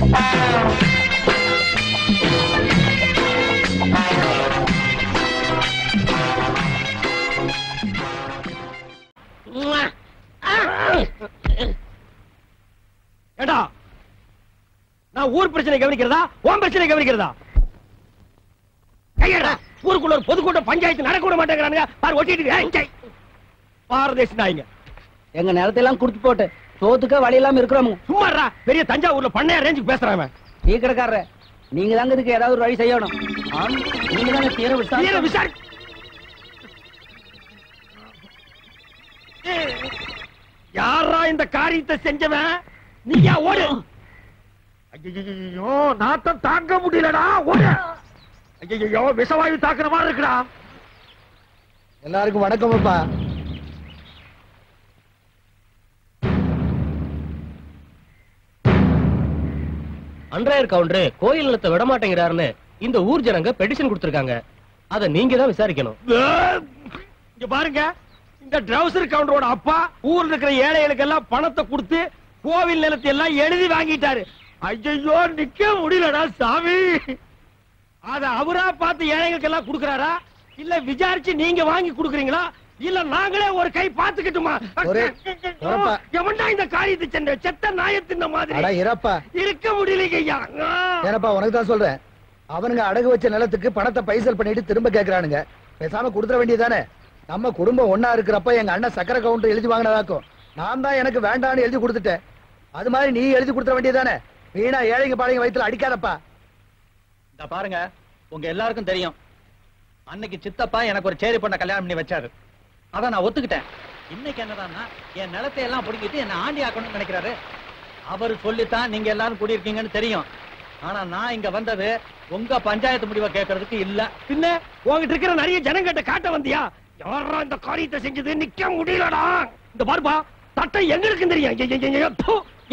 ஏடா நான் ஊர் பிரச்சனை கவனிக்கிறதா உன் பிரச்சனை கவனிக்கிறதா? கையடா, ஊருக்குள்ள ஒரு பொதுக்கூட்டம் பஞ்சாயத்து நடக்க விட மாட்டேங்கிறானுங்க. பாரு ஒட்டிட்டு பாரதேசி நாய்ங்க. எங்க நிலத்தையெல்லாம் குடுத்து போட்டு சோத்துக்க வழி இல்லாம இருக்கிறோம். சும்மாறா, பெரிய தஞ்சாவூர்ல பண்ணையா ரேஞ்சுக்கு பேசுறான். டீ கடைக்காரர, நீங்க தாங்க இதுக்கு ஏதாவது ஒரு வழி செய்யணும். நீங்க தாங்க தீர விசாரி. யாரா இந்த காரியத்தை செஞ்சவன்? நீயா ஓடு. ஐயோ, நாத்தம் தாங்க முடியலடா, ஓடு. ஐயோ, விஷவாயு தாக்குற மாதிரி இருக்குடா. எல்லாருக்கும் வணக்கம் அப்பா. அன்றாயர் கவுண்டர் கோயில் நிலத்தை விட மாட்டேங்கிறாருன்னு இந்த ஊர் ஜனங்க பெட்டிஷன் கொடுத்திருக்காங்க. அத நீங்க தான் விசாரிக்கணும். இங்க பாருங்க, இந்த ட்ரவுசர் கவுண்டரோட அப்பா ஊர்ல இருக்கிற ஏழைகளுக்கு எல்லாம் பணத்தை கொடுத்து கோவில் நிலத்தை எல்லாம் எழுதி வாங்கிட்டாரு. ஐயோ, நிக்க முடியலடா சாமி. அத அவரா பார்த்து ஏழைகளுக்கு எல்லாம் கொடுக்கறாரா, இல்ல விசாரிச்சு நீங்க வாங்கி கொடுக்கறீங்களா, இல்ல நாங்களே ஒரு கை பாத்துக்கிட்டுமா? எவன்டா இந்த காரியத்தை சென்ற செத்த நாயத்தின் மாதிரி இருக்க முடியலையா? ஏனப்பா உனக்கு தான் சொல்றேன். அவனுங்க அடகு வச்ச நிலத்துக்கு பணத்தை பைசல் பண்ணிட்டு திரும்ப கேக்குறானுங்க. பேசாம கொடுத்துட வேண்டியதானே. நம்ம குடும்பம் ஒன்னா இருக்கிறப்ப எங்க அண்ணன் சக்கரை கவுண்டர் எழுதி வாங்கினதாக்கும். நான் தான் எனக்கு வேண்டான்னு எழுதி கொடுத்துட்டேன். அது மாதிரி நீ எழுதி கொடுத்துட வேண்டியதானே. வீணா ஏழைங்க பாளையங்க வயித்துல அடிக்காதப்பா. இந்த பாருங்க, உங்க எல்லாருக்கும் தெரியும், அன்னைக்கு சித்தப்பா எனக்கு ஒரு சேரி பொண்ண கல்யாணம் பண்ணி வச்சாரு. அத நான் ஒத்துக்கிட்டேன். இன்னைக்கு என்னதான்னா என் நிலத்தை எல்லாம் பிடிக்கிட்டு என்ன ஆண்டி ஆக்கணும்னு நினைக்கிறாரு. அவரு சொல்லித்தான் நீங்க எல்லாரும் கூடியிருக்கீங்கன்னு தெரியும். ஆனா நான் இங்க வந்தது உங்க பஞ்சாயத்து முடிவை கேட்கறதுக்கு இல்ல. பின்ன உங்ககிட்ட இருக்கிற நிறைய ஜனங்கிட்ட காட்ட வந்தியா? யாரா இந்த காரியத்தை செஞ்சது? நிக்க முடியலடா. இந்த பாருப்பா, தட்டை எங்களுக்கு தெரியும்.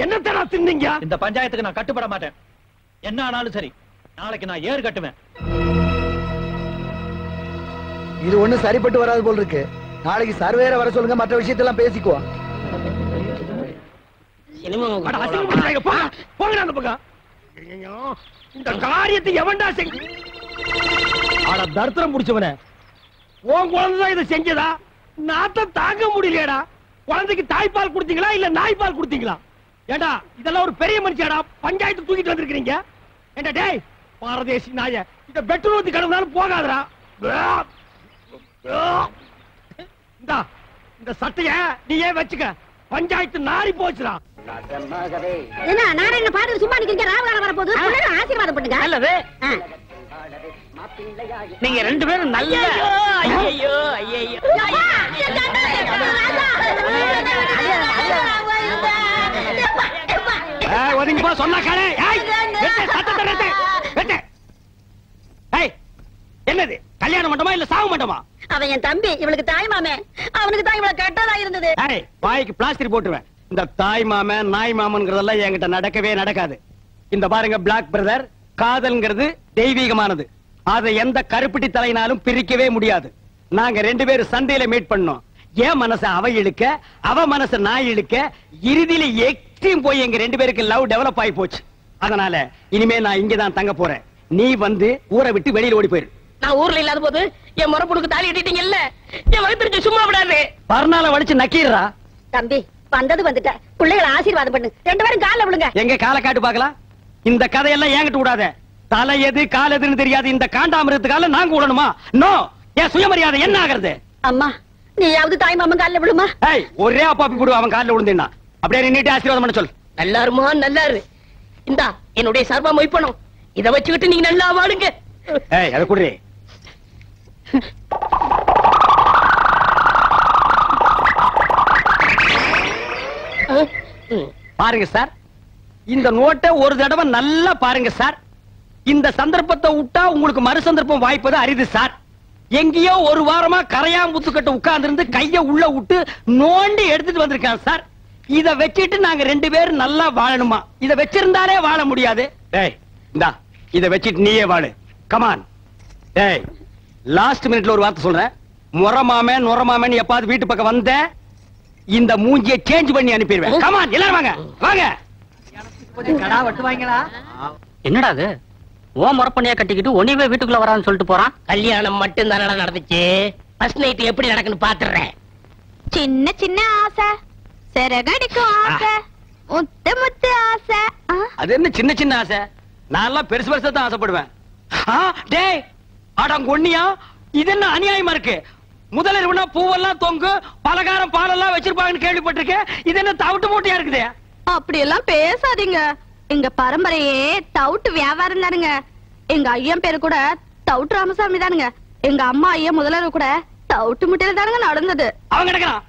என்ன தரா தின்னீங்க? இந்த பஞ்சாயத்துக்கு நான் கட்டுப்பட மாட்டேன். என்ன ஆனாலும் சரி, நாளைக்கு நான் ஏறு கட்டுவேன். இது ஒண்ணு சரிப்பட்டு வராது போல் இருக்கு. நாளைக்கு சர்வேர வர சொல்லுங்க, மற்ற விஷயத்தெல்லாம் பேசிக்குவோம். இந்த காரியத்தை எவன்டா செஞ்ச? தர்த்தரம் முடிச்சவன உன் குழந்தைதான் இதை செஞ்சதா? நாத்தம் தாங்க முடியலடா. குழந்தைக்கு தாய்ப்பால் கொடுத்தீங்களா இல்ல நாய்ப்பால் கொடுத்தீங்களா? ஏண்டா, இதெல்லாம் ஒரு பெரிய மனுஷியாடா, பஞ்சாயத்து தூக்கிட்டு வந்திருக்கீங்க. ஏண்டா டேய் பாரதேசி நாய, இத பெட்ரோல் ஊத்தி கழுவுனாலும் போகாதடா. இந்த சட்டைய நீயே வச்சுக்க. பஞ்சாயத்து நாரி போச்சுடா. என்ன நாராயண பாட்டு சும்மா நிக்கிறீங்க? ராவகாலம் வர போகுது, ஆசீர்வாதம் பண்ணுங்க. நல்லது. நீங்க ரெண்டு பேரும் நல்ல ஐயோ ஐயோ ஒதுங்கி போ சொன்னா காலே. என்னது கல்யாண மண்டபமா இல்ல சாவு மண்டபமா? அவன் என் தம்பி, இவளுக்கு தாய் மாமே. அவனுக்கு தான் இவ்வளவு கெட்டதா இருந்தது. வாய்க்கு பிளாஸ்டிக் போட்டுருவேன். இந்த தாய் மாமன் நாய் மாமன்கிறதெல்லாம் என்கிட்ட நடக்கவே நடக்காது. இந்த பாருங்க பிளாக் பிரதர், காதல்ங்கிறது தெய்வீகமானது. அதை எந்த கருப்பிட்டி தலையினாலும் பிரிக்கவே முடியாது. நாங்க ரெண்டு பேரும் சண்டையில மீட் பண்ணோம். என் மனச அவ இழுக்க, அவ மனச நான் இழுக்க, இறுதியில எக்ஸ்ட்ரீம் போய் எங்க ரெண்டு பேருக்கு லவ் டெவலப் ஆகி போச்சு. அதனால இனிமே நான் இங்கதான் தங்க போறேன். நீ வந்து ஊரை விட்டு வெளியில ஓடி போயிரு. நான் ஊர்ல இல்லாத போது என் முறப்புடுக்கு தாலி கட்டிட்டீங்க இல்ல, என் வயிற்று சும்மா விடாது. பர்னால வடிச்சு நக்கீரா. தம்பி வந்தது வந்துட்ட, பிள்ளைகளை ஆசீர்வாதம் பண்ணு. ரெண்டு பேரும் கால விழுங்க. எங்க காலை காட்டு பாக்கலாம். இந்த கதையெல்லாம் ஏங்கிட்டு விடாத. தலை எது கால் எதுன்னு தெரியாது இந்த காண்டாமிருத்துக்கால நாங்க விடணுமா? நோ. என் சுயமரியாதை என்ன ஆகிறது? அம்மா நீயாவது தாய் மாமன் கால விழுமா? ஒரே அப்பாப்பி போடு அவன் காலில் விழுந்தா. அப்படியே நின்னுட்டு ஆசீர்வாதம் பண்ண சொல். நல்லாருமா? நல்லாரு. இந்தா என்னுடைய சர்வ மொய்ப்பணும். இத வச்சுக்கிட்டு நீங்க நல்லா வாடுங்க. அதை குடுறி. பாருங்க சார், இந்த நோட்டை ஒரு தடவை நல்லா பாருங்க சார். இந்த சந்தர்ப்பத்தை விட்டா உங்களுக்கு மறு சந்தர்ப்பம் வாய்ப்பது அரிது சார். எங்கேயோ ஒரு வாரமா கரையாம்புத்துக்கிட்ட உட்கார்ந்து இருந்து கைய உள்ள விட்டு நோண்டி எடுத்துட்டு வந்திருக்கான் சார். இத வச்சிட்டு நாங்க ரெண்டு பேரும் நல்லா வாழணுமா? இத வச்சிருந்தாலே வாழ முடியாது. டேய் இந்தா இத வச்சிட்டு நீயே வாழு. கமான். டேய் லாஸ்ட் மினிட்ல ஒரு வார்த்தை சொல்றேன். முறமாமே நுறமாமேன்னு எப்பாவது வீட்டு பக்கம் வந்த இந்த மூஞ்சியை சேஞ்ச் பண்ணி அனுப்பிடுவேன். கமான் எல்லாரும் வாங்க வாங்க. கடா வெட்டுவாங்களா? என்னடா அது ஓ முறப்பண்ணியா கட்டிக்கிட்டு ஒன்னிவே வீட்டுக்குள்ள வரான்னு சொல்லிட்டு போறான். கல்யாணம் மட்டும் தானடா நடந்துச்சு. ஃபர்ஸ்ட் நைட் எப்படி நடக்குன்னு பாத்துறேன். சின்ன சின்ன ஆசை, சிறகடிக்கும் ஆசை, முத்து முத்து ஆசை. அது என்ன சின்ன சின்ன ஆசை? நான் எல்லாம் பெருசு பெருசா தான் ஆசைப்படுவேன். டேய் அடங்கொன்னியா, இது என்ன அநியாயமா இருக்கு? முதலிரவுனா பூவெல்லாம் தொங்கு, பலகாரம் பாலெல்லாம் வச்சிருப்பாங்கன்னு கேள்விப்பட்டிருக்கேன். இது என்ன தவிட்டு மூட்டையா இருக்குது? அப்படி எல்லாம் பேசாதீங்க. எங்க பரம்பரையே தவுட்டு வியாபாரம் தானுங்க. எங்க ஐயன் பேரு கூட தவுட்டு ராமசாமி தானுங்க. எங்க அம்மா ஐயா முதல்ல கூட தவுட்டு முட்டையில தானுங்க நடந்தது. அவன் கிடக்குறான்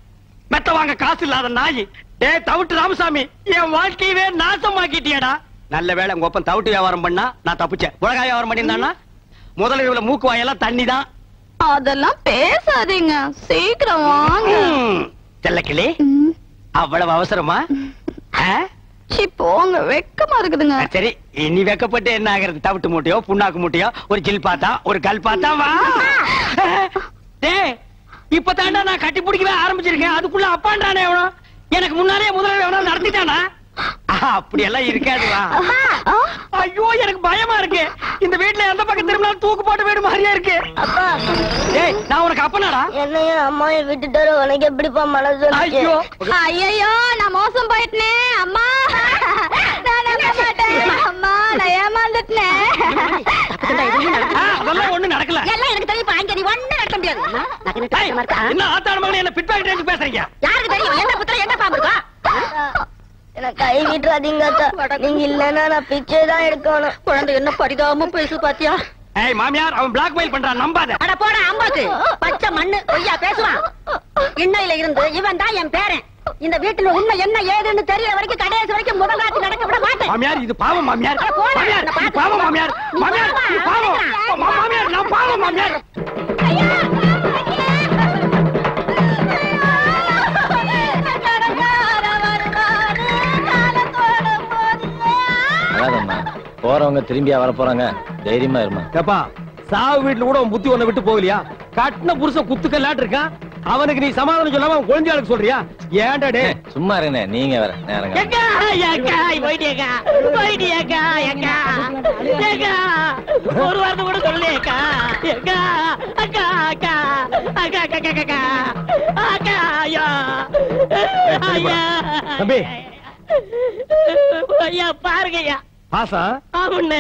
மெத்த வாங்க காசு இல்லாத நாய். டேய் தவுட்டு ராமசாமி, என் வாழ்க்கையவே நாசமாக்கிட்டியடா. நல்ல வேளை உங்க ஒப்பன் தவுட்டு வியாபாரம் பண்ணா நான் தப்பிச்சேன். உலக வியாபாரம் பண்ணியிருந்தான்னா முதலிரவுல மூக்கு வாயெல்லாம் தண்ணி தான். அதெல்லாம் பேசாதீங்க, சீக்கிரம் வாங்க. செல்லக்கிளி, அவ்வளவு அவசரமா? சி போங்க, வெக்கமா இருக்குதுங்க. சரி, இனி வெக்கப்பட்டு என்ன ஆகிறது? தவிட்டு மூட்டையோ புண்ணாக்கு மூட்டையோ ஒரு ஜில் பாத்தா ஒரு கல் பாத்தா வா. டேய் இப்பதாண்டா நான் கட்டி பிடிக்கவே ஆரம்பிச்சிருக்கேன், அதுக்குள்ள அப்பான்றானே எவனோ. எனக்கு முன்னாலே முதல்ல எவனோ நடத்திட்டானா? அப்படி எல்லாம் இருக்காதுவா. ஐயோ எனக்கு பயமா இருக்கு. இந்த வீட்டுல எந்த பக்கம் திரும்பினாலும் தூக்கு போட்டு வீடு மாதிரியா இருக்கு. அப்பா, டேய் நான் உனக்கு அப்பனாடா? என்னையும் அம்மாவையும் விட்டுட்டு உனக்கு எப்படிப்பா மனசு? ஐயோ ஐயோ, நான் மோசம் போயிட்டேன் அம்மா. நான் நம்ப மாட்டேன் அம்மா, நான் ஏமாந்துட்டேன். அதெல்லாம் ஒண்ணு நடக்கல. எல்லாம் எனக்கு தெரியும். பாங்க, நீ ஒண்ணு நடக்க முடியாது. என்ன ஆத்தாட மகனே என்ன பிட் பாக்கெட் பேசுறீங்க? யாருக்கு தெரியும் என்ன புத்திர என்ன பாம்பு இருக்கா? எனக்கு கை விட்டுறாதீங்க அக்கா. நீங்க இல்லன்னா நான் பிச்சை தான் எடுக்கணும். குழந்தை என்ன பரிதாபமா பேசு பாத்தியா? ஏய் மாமியார், அவன் பிளாக்மெயில் பண்றான், நம்பாத. அட போடா அம்பாக்கு, பச்சை மண்ணு பொய்யா பேசுவான். இன்னையில இருந்து இவன் தான் என் பேரன். இந்த வீட்டுல உண்மை என்ன ஏதுன்னு தெரியற வரைக்கும் கடைசி வரைக்கும் முதல் ராத்து நடக்க விட மாட்டேன். மாமியார் இது பாவம் மாமியார். மாமியார் இது பாவம் மாமியார். மாமியார் இது பாவம். மாமியார் நான் பாவம் மாமியார். போறவங்க திரும்பியா வர போறாங்க, தைரியமா இருமா. ஏப்பா, சாவு வீட்டுல கூட உன் புத்தி ஒண்ணு விட்டு போகலையா? கட்டின புருஷன் குத்துக்கல்லாட்டு இருக்கான், அவனுக்கு நீ சமாதானம் சொல்லாம அவன் குழந்தையாளுக்கு சொல்றியா? ஏன்டா டே சும்மா இருங்க, நீங்க வேற நேரங்க. ஒரு வார்த்தை கூட சொல்லேக்கா. தம்பி ஐயா பாருங்கய்யா. பாசா ஆமாண்ணே,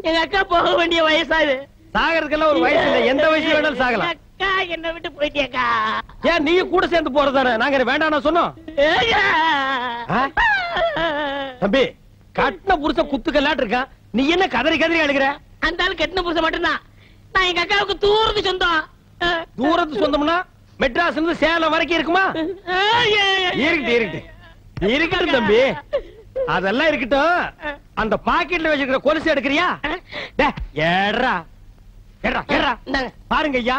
எங்க அக்கா போக வேண்டிய வயசாது. சாகறதுக்கெல்லாம் ஒரு வயசு இல்ல, எந்த வயசுல வேணாலும் சாகலாம். அக்கா என்ன விட்டு போயிட்டியக்கா. ஏன் நீ கூட சேர்ந்து போறதானே? நாங்க வேண்டாம் சொன்னோம். தம்பி, கட்டின புருஷன் குத்துக்கல்லாட்டு இருக்கான், நீ என்ன கதறி கதறி அழுகிற? அந்த ஆள் கட்டின புருஷன் மட்டும்தான். நான் எங்க அக்காவுக்கு தூரத்து சொந்தம். தூரத்து சொந்தம்னா மெட்ராஸ் இருந்து சேலம் வரைக்கும் இருக்குமா? இருக்கட்டும் தம்பி, அதெல்லாம் இருக்கட்டும். அந்த பாக்கெட்ல வச்சிருக்கிற கொலுசு எடுக்கிறியா? ஏறா ஏறா ஏறா. பாருங்க ஐயா,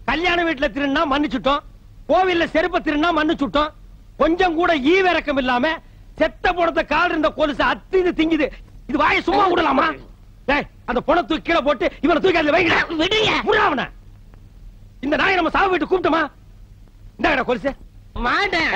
கல்யாண வீட்டுல திருநா மன்னிச்சுட்டோம், கோவில்ல செருப்ப திருநா மன்னிச்சுட்டோம். கொஞ்சம் கூட ஈவிரக்கம் இல்லாம செத்த பணத்தை கால் இருந்த கொலுசு அத்திது திங்குது. இது வாயை சும்மா விடலாமா? அந்த பணம் தூக்கி கீழே போட்டு இவனை தூக்கி அதுல வைங்க. விடுங்க. இந்த நாயை நம்ம சாவு வீட்டு கூப்பிட்டோமா? இந்த கொலுசு மாட்டேன்.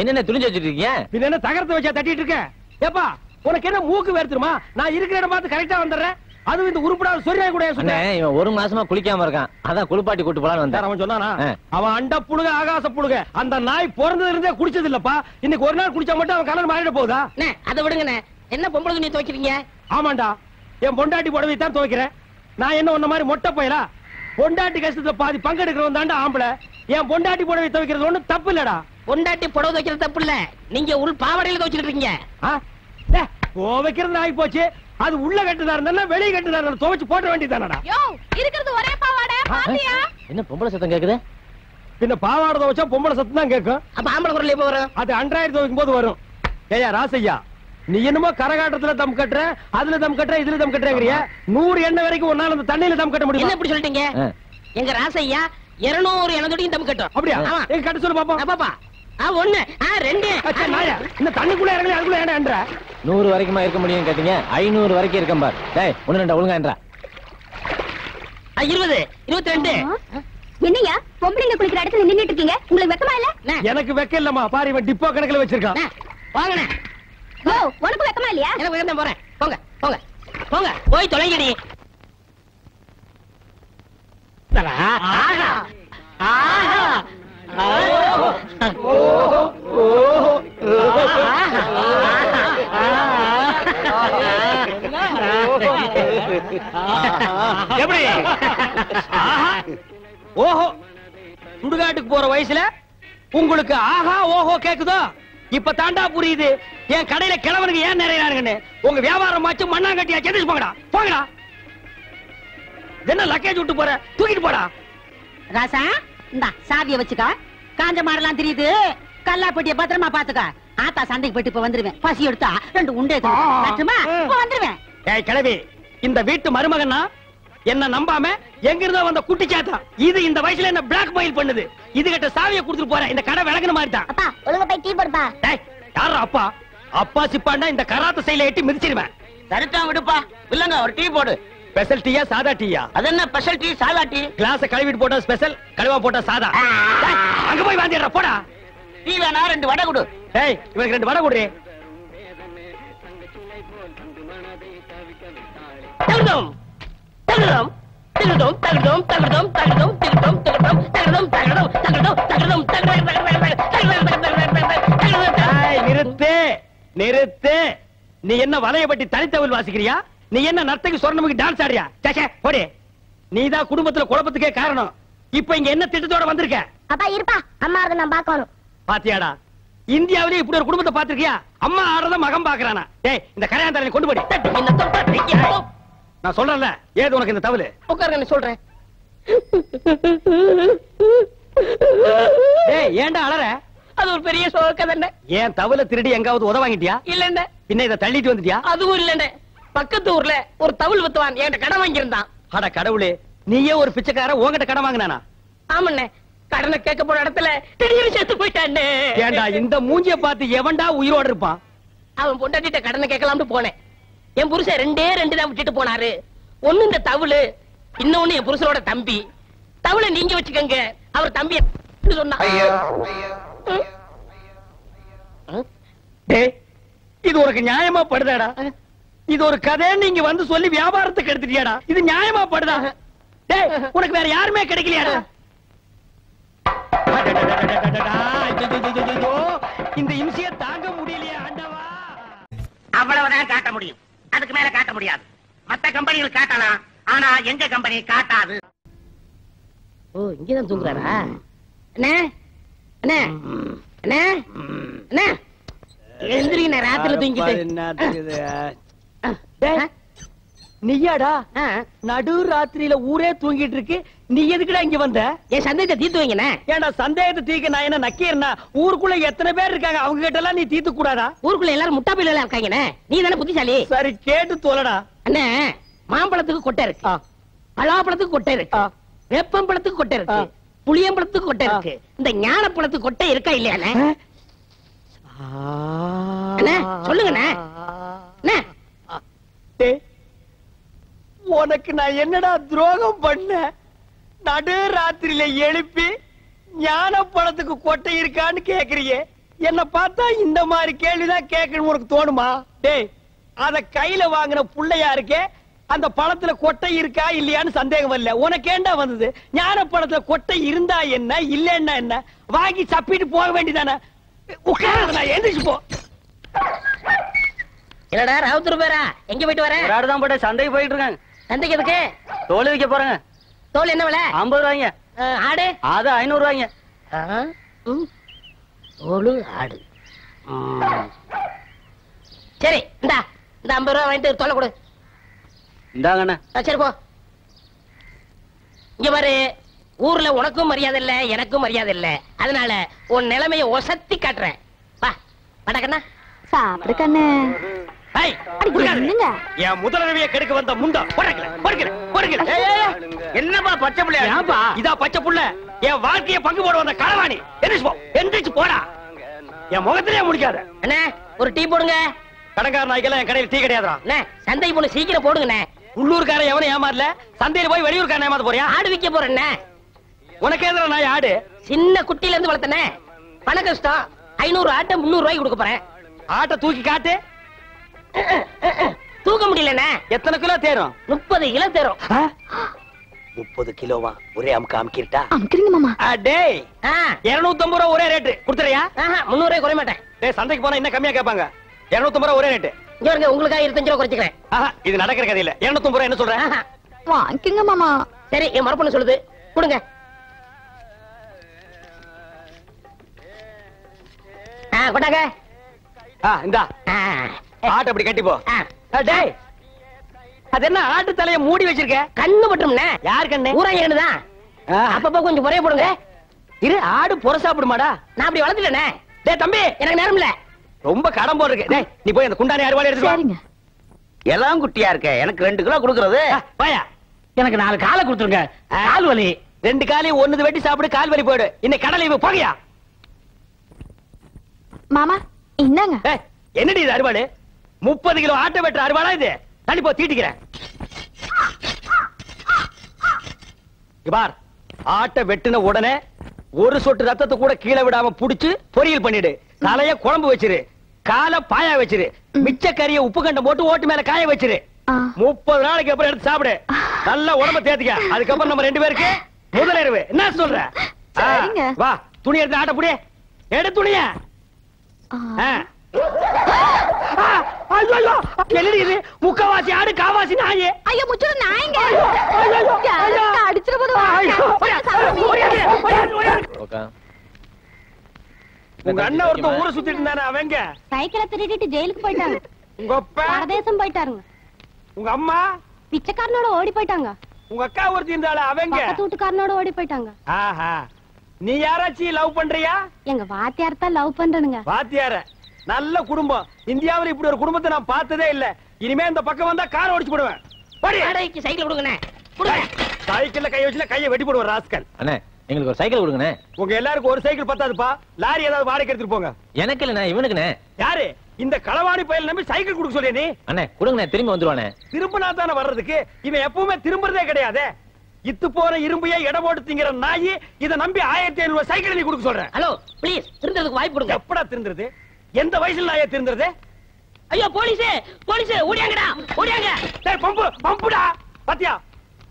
என்ன துணிஞ்சு வச்சிட்டு இருக்கீங்க? பின்ன என்ன தகரத்தை வச்சா தட்டிட்டு இருக்க? ஏப்பா உனக்கு என்ன மூக்கு வேர்த்துருமா? நான் இருக்கிற இடம் பார்த்து கரெக்டா வந்துடுறேன். அதுவும் இந்த உருப்படாத சொரியா கூட சொன்னேன். இவன் ஒரு மாசமா குளிக்காம இருக்கான், அதான் குளிப்பாட்டி கூட்டு போலான்னு வந்தேன். அவன் சொன்னானா? அவன் அண்ட புழுக ஆகாச புழுக. அந்த நாய் பிறந்ததுல இருந்தே குடிச்சது இல்லப்பா. இன்னைக்கு ஒரு நாள் குடிச்சா மட்டும் அவன் கலர் மாறிட போகுதா? அதை விடுங்கண்ணே. என்ன பொம்பளை துணி துவைக்கிறீங்க? ஆமாண்டா, என் பொண்டாட்டி புடவை தான் துவைக்கிறேன். நான் என்ன உன்ன மாதிரி மொட்டை போயலா? பொண்டாட்டி கஷ்டத்துல பாதி பங்கெடுக்கிறவன் தாண்டா ஆம்பளை. என் பொண்டாட்டி புடவை துவைக்கிறது ஒண்ணு தப்பு இல்லடா. பொண்டாட்டி புடவை துவைக்கிறது தப்பு இல்ல, நீங்க உள் பாவாடையில துவைச்சிட்டு இருக்கீங்க. துவைக்கிறது ஆகி போச்சு. அது உள்ள கட்டுதா இருந்தா வெளியே கட்டுதா இருந்தா துவைச்சு போட வேண்டியதானடா. இருக்கிறது ஒரே பாவாடை பாத்தியா? என்ன பொம்பளை சத்தம் கேக்குது? பின்ன பாவாடை துவைச்சா பொம்பளை சத்தம் தான் கேட்கும். அப்ப ஆம்பளை குரல் எப்ப வரும்? அது அன்றாயிரம் துவைக்கும் போது வரும். ஏயா ராசையா, நீ என்னமோ கரகாட்டத்துல தம் கட்டுற, அதுல தம் கட்டுற, இதுல தம் கட்டுறங்கிறிய. 100 எண்ணெய் வரைக்கும் ஒன்னால அந்த தண்ணியில தம் கட்ட முடியும். என்ன இப்படி சொல்லிட்டீங்க? எங்க ராசையா 200 எண்ணெய் தம் கட்டும். அப்படியா? எங்க கட்ட சொல்லு பாப்போம். பாப்பா 1 2 இந்த தண்ணிக்குள்ள இறங்கி அதுக்குள்ள ஏன்டா 100 வரைக்குமா இருக்க முடியும் கேட்டீங்க? 500 வரைக்கும் இருக்கேன் பார். டேய் 1 2 ஒழுங்கா என்றா. 20 22 என்னையா பொம்பளைங்க குளிக்கிற இடத்துல நின்னுட்டு இருக்கீங்க? உங்களுக்கு வெக்கமா இல்ல? எனக்கு வெக்க இல்லம்மா, பாரு இவன் டிப்போ கணக்குல வச்சிருக்கான். வாங்கண்ணே. ஓ, உனக்கு வெக்கமா இல்லையா? எனக்கு வேண்டாம், போறேன். போங்க போங்க போங்க, போய் தொலைங்கடி. எப்படி? ஓஹோ, சுடுகாட்டுக்கு போற வயசுல உங்களுக்கு ஆஹா ஓஹோ கேக்குதோ? இப்ப தாண்டா புரியுது என் கடையில கிழவனுக்கு ஏன் நிறைய உங்க வியாபாரம் ஆச்சு. மண்ணாங்கட்டியா செஞ்சு போங்கடா, போங்கடா. என்ன லக்கேஜ் விட்டு போற, தூக்கிட்டு போடா. ராசா, இந்தா சாவிய வச்சுக்க. காஞ்ச மாடலாம் தெரியுது, கல்லா பெட்டிய பத்திரமா பாத்துக்க. ஆத்தா சண்டைக்கு போயிட்டு இப்ப வந்துருவேன். பசி எடுத்தா 2 உண்டை வந்துருவேன். ஏய் கிழவி, இந்த வீட்டு மருமகன்னா என்ன நம்பாம எங்க இருந்தோ வந்த குட்டி சாத்தா இது இந்த வயசுல என்ன பிளாக்மெயில் பண்ணுது. இது கிட்ட சாவியை கொடுத்துட்டு போற, இந்த கடை விளக்குன மாதிரி தான். அப்பா ஒழுங்கா போய் டீ போடுப்பா. டேய், யாரா அப்பா? அப்பா சிப்பாண்டா இந்த கராத்த சைல எட்டி மிதிச்சிருவேன். சரிதான் விடுப்பா. இல்லங்க ஒரு டீ போடு. ஸ்பெஷல் டீயா சாதா டீயா? அது என்ன ஸ்பெஷல் டீ சாதா டீ? கிளாஸ் கழுவிட்டு போட்டா ஸ்பெஷல், கழுவா போட்டா சாதா. டேய், அங்க போய் வாந்திடுற போடா. டீ வேணா 2 வடை கொடு. ஏய், இவனுக்கு 2 வடை கொடு. தகுதம் தகுதம் தகுதம் தகுதம் தகுதம் தகுதம் தகுதம் தகுதம் தகுதம் தகுதம் தகுதம் தகுதம். ஏய், நிறுத்து நிறுத்து. நீ என்ன வலையபட்டி தனித்தவள் வாசிக்கிறியா? நீ என்ன நர்த்தகி சொர்ணமுக்கு டான்ஸ் ஆடுறியா? சேச்சே போடி. நீதான் குடும்பத்துல குழப்பத்துக்கே காரணம். இப்ப இங்க என்ன திட்டத்தோட வந்திருக்க? அப்பா இருப்பா, அம்மா அதை நான் பார்க்கணும். பாத்தியாடா, இந்தியாவிலே இப்படி ஒரு குடும்பத்தை பாத்திருக்கியா? அம்மா ஆடுறத மகன் பாக்குறானா? டேய், இந்த கரையாந்தரனை கொண்டு போடி. நான் சொல்றேன்ல, ஏது உனக்கு இந்த தவளு? உட்காருங்க சொல்றேன். டேய், ஏன்டா அலற? அது ஒரு பெரிய சோக தானே. ஏன் தவளை திருடி எங்காவது உத வாங்கிட்டியா? இல்லண்ணே. பின்ன இதை தள்ளிட்டு வந்துட்டியா? அதுவும் இல்லண்ணே. பக்கத்து ஊர்ல ஒரு தவுள் வித்துவான் என்கிட்ட கடன் வாங்கியிருந்தான். அட கடவுளே, நீயே ஒரு பிச்சைக்கார உன்கிட்ட கடன் வாங்கினானா? ஆமண்ணே, கடனை கேட்க போற இடத்துல திடீர்னு செத்து போயிட்டானே. ஏண்டா இந்த மூஞ்சிய பார்த்து எவன்டா உயிரோட இருப்பான்? அவன் பொண்டாட்டிட்ட கடனை கேட்கலாம்னு போனேன். என் புருஷன் 2 தான் விட்டுட்டு போனாரு. ஒண்ணு இந்த தவுளு, இன்னொன்னு என் புருஷனோட தம்பி. தவுளை நீங்க வச்சுக்கங்க, அவர் தம்பி சொன்னா. டேய், இது உனக்கு நியாயமா படுதாடா? இது ஒரு கதை நீங்க வந்து சொல்லி வியாபாரத்துக்கு எடுத்துட்டியாடா? இது நியாயமா படுதா? டேய், உனக்கு வேற யாருமே கிடைக்கலையாடா? இந்த இம்சியை தாங்க முடியலையா ஆண்டவா? அவ்வளவுதான் காட்ட முடியும், அதுக்கு மேல காட்ட முடியாது. மத்த கம்பெனிகள் காட்டலாம், ஆனா எங்க கம்பெனி காட்டாது. ஓ, இங்கதான் தூங்குறாரா? அண்ணே அண்ணே அண்ணே அண்ணே, எந்திரிங்க, ராத்திரில தூங்கிட்டு. நீயாடா நடு ராத்திரியில ஊரே தூங்கிட்டு இருக்கு, நீ எதுக்குடா இங்க வந்த? என் சந்தேகத்தை தீர்த்து வைங்கண்ணே. ஏன்டா சந்தேகத்தை தீர்க்க நான் என்ன நக்கீரனா? ஊருக்குள்ள எத்தனை பேர் இருக்காங்க, அவங்க கிட்ட எல்லாம் நீ தீர்த்து கூடாதா? ஊருக்குள்ள எல்லாரும் முட்டா பையில இருக்காங்கண்ணே, நீ தானே புத்திசாலி. சரி, கேட்டு தோலடா. அண்ணே, மாம்பழத்துக்கு கொட்டை இருக்கு, பலாப்பழத்துக்கு கொட்டை இருக்கு, வேப்பம்பழத்துக்கு கொட்டை இருக்கு, புளியம்பழத்துக்கு கொட்டை இருக்கு. இந்த ஞானப்பழத்துக்கு கொட்டை இருக்கா இல்லையாண்ணே? சொல்லுங்கண்ணே. உனக்கு நான் என்னடா துரோகம் பண்ண? நடு ராத்திரியில எழுப்பி ஞான பழத்துக்கு கொட்டை இருக்கான்னு கேக்குறியே. என்ன பார்த்தா இந்த மாதிரி கேள்விதான் கேட்கணும் உனக்கு தோணுமா? டேய், அத கையில வாங்கின புள்ளையா இருக்கே, அந்த பழத்துல கொட்டை இருக்கா இல்லையான்னு சந்தேகம் வரல. உனக்கு ஏண்டா வந்தது? ஞான பழத்துல கொட்டை இருந்தா என்ன, இல்லன்னா என்ன? வாங்கி சப்பிட்டு போக வேண்டியதானே? உட்கார, எந்திரிச்சு போ. என்னடா ராவுத்தூர் பேரா, எங்க போயிட்டு வர? ஒரு ஆடுதான் போட்டு சந்தைக்கு போயிட்டு இருக்காங்க. சந்தைக்கு எதுக்கு? தோல் விற்க போறாங்க. தோல் என்ன விலை? 50 ரூபாய்ங்க. ஆடு? அது 500 ரூபாய்ங்க. தோல் ஆடு. சரி, இந்தா இந்த 50 ரூபாய் வாங்கிட்டு தோலை கொடு. இந்தாங்கண்ணே. சரி போ. இங்க பாரு, ஊர்ல உனக்கும் மரியாதை இல்ல, எனக்கும் மரியாதை இல்ல. அதனால உன் நிலைமைய ஒசத்தி காட்டுறேன். வா வடக்கண்ணா. சாப்பிடு கண்ணு. என் முதலரவியை கெடுக்க வந்த முண்டா. என்னப்பா பச்சை புள்ளையா? இதா பச்சை புள்ள. என் வாழ்க்கையை பங்கு போட வந்த களவாணி. எந்திரிச்சு போடா. என் முகத்திலே முடிக்காத. அண்ணே, ஒரு டீ போடுங்க. கடங்கார நாய்க்கெல்லாம் என் கடையில் டீ கிடையாதுடா. அண்ணே, சந்தை போன சீக்கிரம் போடுங்கண்ணே. உள்ளூர்காரன் எவனும் ஏமாறல, சந்தையில போய் வெளியூர்காரன் ஏமாத்த போறியா? ஆடு விற்க போறேண்ணே. உனக்கு எதிர நாய் ஆடு? சின்ன குட்டில இருந்து வளர்த்தனே, பண கஷ்டம். 500 ஆட்டை 300 ரூபாய்க்கு கொடுக்க போறேன். ஆட்டை தூக்கி காட்டு. தூக்க முடியலண்ணே. எத்தனை கிலோ தேரும்? 30 கிலோ தேரும். 30 கிலோவா? ஒரே அமுக்கு அமுக்கிட்டா? அமுக்குறீங்க மாமா. டேய் 250 ரூபா ஒரே ரேட்டு கொடுத்துறியா? 300 ரூபாய் குறைய மாட்டேன். டேய் சந்தைக்கு போனா இன்னும் கம்மியா கேட்பாங்க. 250 ரூபா ஒரே ரேட்டு. இங்க வருங்க, உங்களுக்காக 25 ரூபா குறைச்சிக்கிறேன். இது நடக்கிற கதை இல்ல. 250 ரூபா என்ன சொல்ற? வாங்கிக்கங்க மாமா. சரி, என் மரப்பொண்ணு சொல்லுது, கொடுங்க. கொண்டாங்க. இந்தா ஆட்டை அப்படி கட்டி போ. டேய் அது என்ன ஆட்டு தலைய மூடி வச்சிருக்க? கண்ணு பட்டும்ண்ணே. யார் கண்ணு? ஊராங்க கண்ணுதான். அப்பப்ப கொஞ்சம் குறைய போடுங்க. இரு, ஆடு புற சாப்பிடுமாடா? நான் அப்படி வளர்த்துட்டேனே. டேய் தம்பி, எனக்கு நேரம் இல்ல. ரொம்ப கடன் போடுறீங்க. டேய் நீ போய் அந்த குண்டானி அறுவாளை எடுத்து வா. சரிங்க. எல்லாம் குட்டியா இருக்க, எனக்கு 2 கிலோ கொடுக்கறது. வாயா, எனக்கு 4 காலை கொடுத்துருங்க. கால் வலி. 2 காலையும் ஒண்ணுது வெட்டி சாப்பிடு, கால் வலி போயிடு. இன்னைக்கு கடலை இவ போகையா? மாமா இந்தாங்க. என்னடி இது அறுவாடு? 30 கிலோ ஆட்டை வெட்டுற அறுவாடா இது? தள்ளி போ, தீட்டிக்கிறேன். பார், ஆட்டை வெட்டின உடனே ஒரு சொட்டு ரத்தத்தை கூட கீழே விடாம புடிச்சு பொரியல் பண்ணிடு. தலைய குழம்பு வச்சிரு, காலை பாயா வச்சிரு, மிச்ச கறிய உப்பு கண்டம் போட்டு ஓட்டு மேல காய வச்சிரு. 30 நாளைக்கு அப்புறம் எடுத்து சாப்பிடு. நல்ல உடம்ப தேத்திக்க. அதுக்கப்புறம் நம்ம 2 பேருக்கு முதலிரவு. என்ன சொல்ற? வா, துணி எடுத்து ஆட்ட புடி. எடு துணிய. முக்கவாசி ஆடு, காவாசி நாயே. ஐயோ முச்சு நாயங்க. அடிச்சிட போது. உங்க அண்ணன் ஒருத்தன் ஊரை சுத்திட்டு இருந்தானே, அவங்க சைக்கிளை திருடிட்டு ஜெயிலுக்கு போயிட்டாங்க. உங்க அப்பா பரதேசம் போயிட்டாருங்க. உங்க அம்மா பிச்சைக்காரனோட ஓடி போயிட்டாங்க. உங்க அக்கா ஒருத்தி இருந்தாள, அவங்க வீட்டுக்காரனோட ஓடி போயிட்டாங்க. நீ யாராச்சும் லவ் பண்றியா? எங்க வாத்தியார் தான் லவ் பண்றனுங்க. வாத்தியார? நல்ல குடும்பம். இந்தியாவில் இப்படி ஒரு குடும்பத்தை நான் பார்த்ததே இல்ல. இனிமே இந்த பக்கம் வந்தா கார் ஓடிச்சு போடுவேன். சைக்கிள் கொடுங்கண்ணே. சைக்கிள்ல கை வச்சுல கையை வெட்டி போடுவேன் ராஸ்கல். அண்ணே எங்களுக்கு ஒரு சைக்கிள் கொடுங்கண்ணே. உங்க எல்லாருக்கும் ஒரு சைக்கிள் பத்தாதுப்பா. லாரி ஏதாவது வாடகை எடுத்துட்டு போங்க. எனக்கு இல்லண்ணே, இவனுக்குண்ணே. யாரு இந்த களவாணி பயல் நம்பி சைக்கிள் கொடுக்க சொல்லிய நீ? அண்ணே கொடுங்கண்ணே, திரும்பி வந்துருவானே. திரும்பினா தானே வர்றதுக்கு. இவன் எப்பவுமே திரும்புறதே கிடையாது. இத்து போற இரும்பையே இடம் போட்டு திங்கிற நாயி இதை நம்பி 1500 சைக்கிள் நீ கொடுக்க சொல்றேன். ஹலோ ப்ளீஸ், திருந்ததுக்கு வாய்ப்பு கொடுங்க. எப்படா திருந்துறது? எந்த வயசுல நாயே திருந்துறது? ஐயோ போலீஸே, போலீஸே ஓடியாங்கடா, ஓடியாங்க. டேய் பம்புடா. பாத்தியா,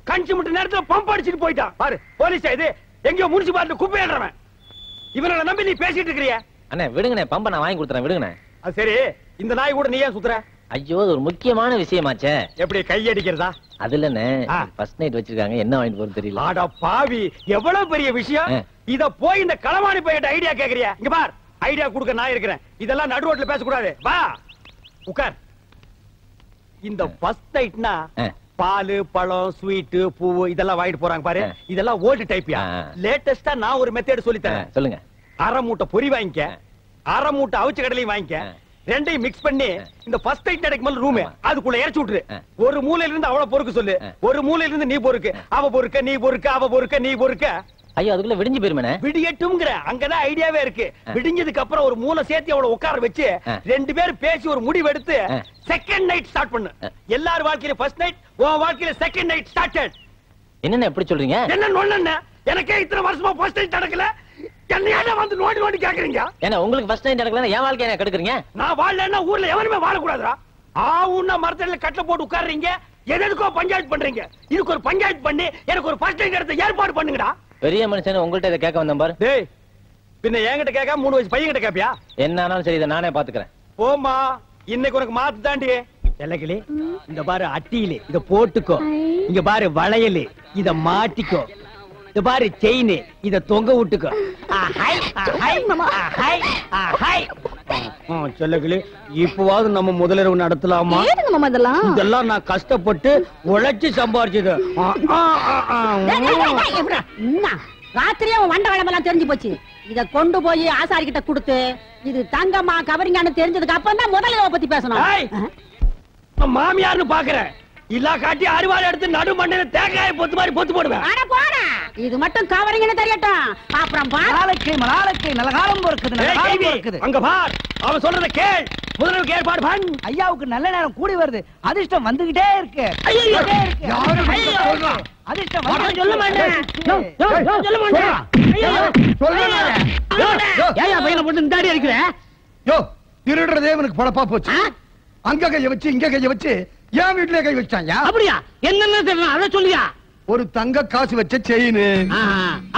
கஞ்சி முட்டு நேரத்துல பம்ப் அடிச்சிட்டு போயிட்டான் பாரு. போலீஸா இது? எங்கயோ முனிசிபாலிட்டி குப்பை ஏறவன். இவனை நம்பி நீ பேசிட்டு இருக்கறியா? அண்ணே விடுங்கண்ணே, பம்ப நான் வாங்கி கொடுத்துறேன், விடுங்கண்ணே. அது சரி, இந்த நாய் கூட நீ ஏன் சுத்துற? ஐயோ அது ஒரு முக்கியமான விஷயமாச்சே. எப்படி கை அடிக்கிறதா? அது இல்லண்ணே, ஃபர்ஸ்ட் நைட் வச்சிருக்காங்க, என்ன வாங்கிட்டு போறது தெரியல. ஆடா பாவி, எவ்வளவு பெரிய விஷயம். இத போய் இந்த களவாணி பையட்ட ஐடியா கேக்குறியா? இங்க பார், ஐடியா கொடுக்க நான் இருக்கிறேன். இதெல்லாம் நடு ரோட்ல பேசக்கூடாது. வா உட்கார். இந்த ஃபர்ஸ்ட் நைட்னா பால், பழம், ஸ்வீட், பூ இதெல்லாம் வாங்கிட்டு போறாங்க பாரு. இதெல்லாம் ஓல்டு டைப்யா. லேட்டஸ்டா நான் ஒரு மெத்தட் சொல்லி தரேன். சொல்லுங்க. அரை மூட்டை பொரி வாங்கிக்க, அரை மூட்டை அவிச்ச கடலையும் வாங்கிக்க. ரெண்டையும் மிக்ஸ் பண்ணி இந்த ஃபர்ஸ்ட் நைட் நடக்கும் ரூம் அதுக்குள்ள இறச்சி விட்டுரு. ஒரு மூலையில இருந்து அவள பொறுக்க சொல்லு, ஒரு மூலையில இருந்து நீ பொறுக்கு. அவ பொறுக்க, நீ பொறுக்க, அவ பொறுக்க, நீ பொறுக்க. ஐயோ அதுக்குள்ள விடிஞ்சு போயிருமே. விடியட்டும்ங்கற அங்கதான் ஐடியாவே இருக்கு. விடிஞ்சதுக்கு அப்புறம் ஒரு மூளை சேர்த்து அவளை உட்கார வச்சு 2 பேரும் பேசி ஒரு முடிவு எடுத்து செகண்ட் நைட் ஸ்டார்ட் பண்ணு. எல்லார் வாழ்க்கையில ஃபர்ஸ்ட் நைட், உன் வாழ்க்கையில செகண்ட் நைட் ஸ்டார்டட். என்னென்ன எப்படி சொல்றீங்க? என்ன நொண்ணே? எனக்கே இத்தனை வருஷமா ஃபர்ஸ்ட் நைட் நடக்கல. என்னையால வந்து நோண்டி நோண்டி கேக்குறீங்க? ஏன்னா உங்களுக்கு ஃபர்ஸ்ட் நைட் நடக்கலன்னா என் வாழ்க்கைய என்ன கெடுக்குறீங்க? நான் வாழலன்னா ஊர்ல எவனுமே வாழ கூடாதுடா. ஆவுன்னா மரத்தடியில கட்டல போட்டு உட்கார்றீங்க. எதுக்கோ பஞ்சாயத்து பண்றீங்க. இதுக்கு ஒரு பஞ்சாயத்து பண்ணி எனக்கு ஒரு ஃபர்ஸ்ட் நைட் எடுத்து ஏற்பாடு பண்ணுங்கடா. பெரிய மனுஷன் உங்கள்ட்ட இதை கேட்க வந்தேன் பாரு. டேய் பின்ன என்கிட்ட கேட்காம 3 வயசு பையன் கிட்ட கேப்பியா? என்ன ஆனாலும் சரி, இதை நானே பாத்துக்கிறேன். போமா, இன்னைக்கு உனக்கு மாத்து தாண்டி. எல்லக்கிளி இந்த பாரு அட்டியில இத போட்டுக்கோ. இங்க பாரு வளையல், இத மாட்டிக்கோ. இத பாரு செயின், இத தொங்க விட்டுக்கோ. சொல்லக்கிளி இப்பவாவது நம்ம முதலிரவு நடத்தலாமா? இதெல்லாம் நான் கஷ்டப்பட்டு உழைச்சு சம்பாரிச்சது. ராத்திரியே வண்ட வளமெல்லாம் தெரிஞ்சு போச்சு. இத கொண்டு போய் ஆசாரி கிட்ட கொடுத்து இது தங்கம்மா கவரிங்கான்னு தெரிஞ்சதுக்கு அப்புறம் தான் முதலிரவை பத்தி பேசணும். மாமியார்னு பாக்குறேன். இல்லா காட்டி அறுவாள் எடுத்து நடு மண்ணில தேங்காயை பொத்து மாதிரி பொத்து போடுவேன். அட போடா, இது மட்டும் கவரிங்கன்னு தெரியட்டும். அப்புறம் மலாலக்கை நல்ல காலம் பொறுக்குது, நல்ல காலம் பொறுக்குது. அங்க பார், அவன் சொல்றத கேள். முதல்ல ஏற்பாடு பண்ணு. ஐயாவுக்கு நல்ல நேரம் கூடி வருது, அதிர்ஷ்டம் வந்துகிட்டே இருக்கு. அதிர்ஷ்டம் சொல்ல மாட்டேன். சொல்ல மாட்டேன். ஏயா பையனை போட்டு இந்த அடி அடிக்கிற? யோ, திருடுறதே இவனுக்கு பொழப்பா போச்சு. அங்க கைய வச்சு இங்க கைய வச்சு என் வீட்டுல கை வச்சான். அப்படியா? என்னன்னு தெரியல, அத சொல்லியா? ஒரு தங்க காசு வச்ச செயின்,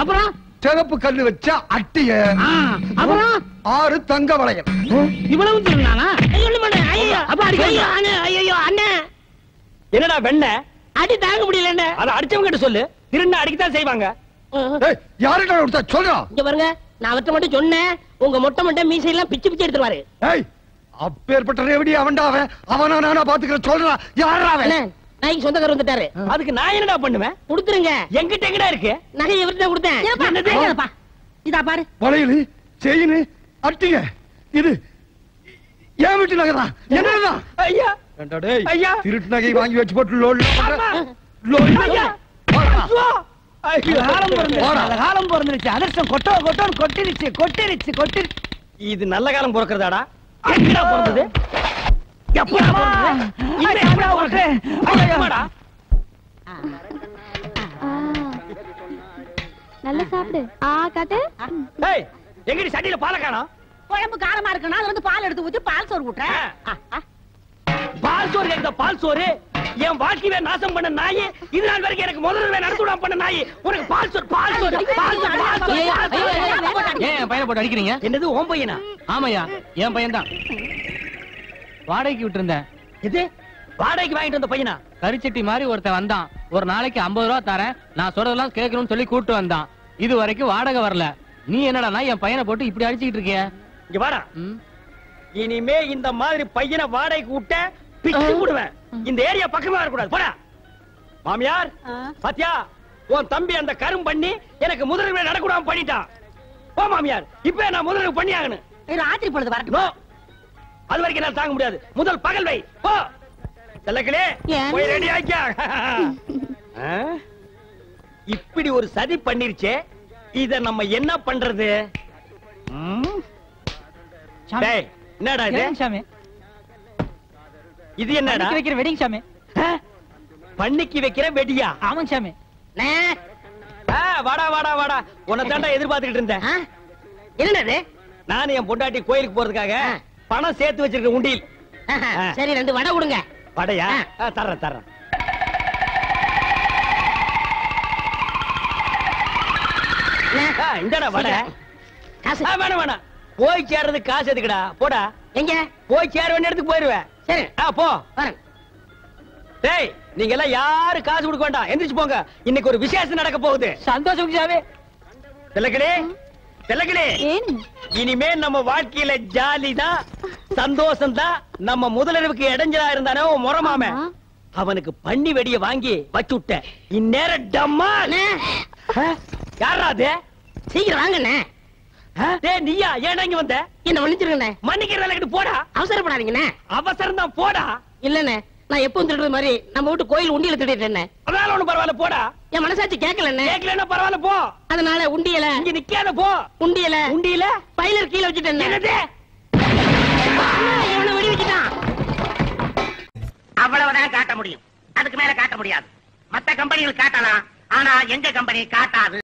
அப்புறம் சிவப்பு கல்லு வச்ச அட்டிய, அப்புறம் 6 தங்க வளையம். இவ்வளவு திருநானா? சொல்ல மாட்டேன். ஐயோ, அப்ப அடிக்க. ஐயோ அண்ணே, என்னடா வெண்ண அடி தாங்க முடியல. அத அடிச்சவங்க கிட்ட சொல்லு, திருண்ண அடிக்கத்தான் செய்வாங்க. யாருடா கொடுத்தா சொல்றா? இங்க பாருங்க, நான் அவர்ட்ட மட்டும் சொன்னேன், உங்க மொட்டை மொட்டை மீசை எல்லாம் பிச்சு பிச்சு எடுத்துருவாரு. ஏய், அப்பேற்பட்ட ரேவடி அவன்டா அவன். அவனா நானா பாத்துக்கிற சொல்றா. யாரா அவன்? நாய்க்கு சொந்தக்காரர் வந்துட்டாரு. அதுக்கு நான் என்னடா பண்ணுவேன்? கொடுத்துருங்க. எங்கிட்ட எங்கடா இருக்கு? நகை எவர்கிட்ட கொடுத்தேன். இதா பாரு. வளையல், செயின், அட்டிய, இது என் வீட்டு நகை தான். என்னடா? ஐயா ஐயா, திருட்டு நகை வாங்கி வச்சு போட்டு லோல் காலம் பிறந்துருச்சு. அதிர்ஷ்டம் கொட்டிருச்சு. இது நல்ல காலம் பிறக்கிறதாடா? எப்படா பிறந்தது? எப்படா பிறந்தது? நல்லா சாப்பிடு. காட்டு. ஏய், எங்கடி சட்டியில பாலை காணோம்? குழம்பு காரமா இருக்குன்னா அதுல இருந்து பால் எடுத்து ஊத்தி பால் சோறு ஊட்டுறேன். பால் சோறு எங்க? பால் சோறு என் வாழ்க்கையை நாசம் பண்ண நாய், இது நாள் வரைக்கும் எனக்கு முதல்ல நடத்துடாம பண்ண நாய், உனக்கு பால் சோறு பால் சோறு பால் சோறு பால் சோறு. ஏன் என் பையனை போட்டு அடிக்கிறீங்க? என்னது உன் பையனா? ஆமாய்யா, என் பையன் தான். வாடகைக்கு விட்டு இருந்தேன். இது வாடகைக்கு வாங்கிட்டு வந்த பையனா? கரிச்சட்டி மாதிரி ஒருத்தன் வந்தான். ஒரு நாளைக்கு 50 ரூபா தரேன், நான் சொல்றதெல்லாம் கேட்கணும்னு சொல்லி கூட்டு வந்தான். இது வரைக்கும் வாடகை வரல. நீ என்னடா என் பையனை போட்டு இப்படி அடிச்சுக்கிட்டு இருக்கிய? இங்க வாடா, இனிமே இந்த மாதிரி பையனை வாடகைக்கு விட்ட பிச்சு விடுவேன். இந்த ஏரியா பக்கமே வரக்கூடாது. போடா. மாமியார் பாத்தியா, உன் தம்பி அந்த கரும் பண்ணி எனக்கு முதலில் நடக்கூடாம பண்ணிட்டான். போ மாமியார், இப்ப நான் முதலில் பண்ணி ஆகணும். ராத்திரி பொழுது வரட்டும். அது வரைக்கும் நான் தாங்க முடியாது. முதல் பகல் வை. போ செல்லக்கிளே, போய் ரெடி ஆக்கியா. இப்படி ஒரு சதி பண்ணிருச்சே, இத நம்ம என்ன பண்றது? என்னடா இது? இது என்னடா? வைக்கிற வெடிங் சாமி. பண்ணிக்கு வைக்கிற வெடியா? ஆமாங்க சாமி. வாடா வாடா வாடா, உன்னை தாண்டா எதிர்பார்த்துக்கிட்டு இருந்தேன். என்னது? நானும் என் பொண்டாட்டி கோயிலுக்கு போறதுக்காக பணம் சேர்த்து வச்சிருக்க உண்டியில். சரி, 2 வடை கொடுங்க. வடையா? தர்றேன். இந்தடா வடை. காசு வேணாம். போய் சேர்றது காசு எதுக்குடா? போடா. எங்க போய் சேர வேண்டிய இடத்துக்கு போயிருவேன். சரி, போ. வரேன். டேய், நீங்க எல்லாம் யாரு காசு கொடுக்க வேண்டாம், எந்திரிச்சு போங்க. இன்னைக்கு ஒரு விசேஷம் நடக்க போகுது. சந்தோஷம் சாமி. செல்லக்கிளே, இனிமே நம்ம வாழ்க்கையில ஜாலி தான், சந்தோஷம் தான். நம்ம முதலிரவுக்கு இடைஞ்சலா இருந்தானே முறமாம, அவனுக்கு பண்ணி வெடிய வாங்கி வச்சு விட்டேன். இந்நேரம் டம்மா. யாரா அது? சீக்கிரம் வாங்கண்ணே. நீயா? ஏன் இங்க வந்த? என்ன மன்னிச்சிருங்கண்ணே. மன்னிக்கிற வேலைக்கு போடா. அவசரப்படாதீங்கண்ணே. அவசரம் தான், போடா. இல்லண்ணே, நான் எப்பவும் திருடுற மாதிரி நம்ம வீட்டு கோயில் உண்டியல திருடிட்டேன். அதனால ஒண்ணும் பரவாயில்ல, போடா. என் மனசாட்சி கேட்கலண்ணே. கேட்கலன்னா பரவாயில்ல, போ. அதனால உண்டியல இங்க நிக்காத, போ. உண்டியல பைலர் கீழே வச்சுட்டேன். என்னது? இவனை வெடி வச்சுட்டான். அவ்வளவுதான் காட்ட முடியும், அதுக்கு மேல காட்ட முடியாது. மத்த கம்பெனிகள் காட்டலாம், ஆனா எங்க கம்பெனி காட்டாது.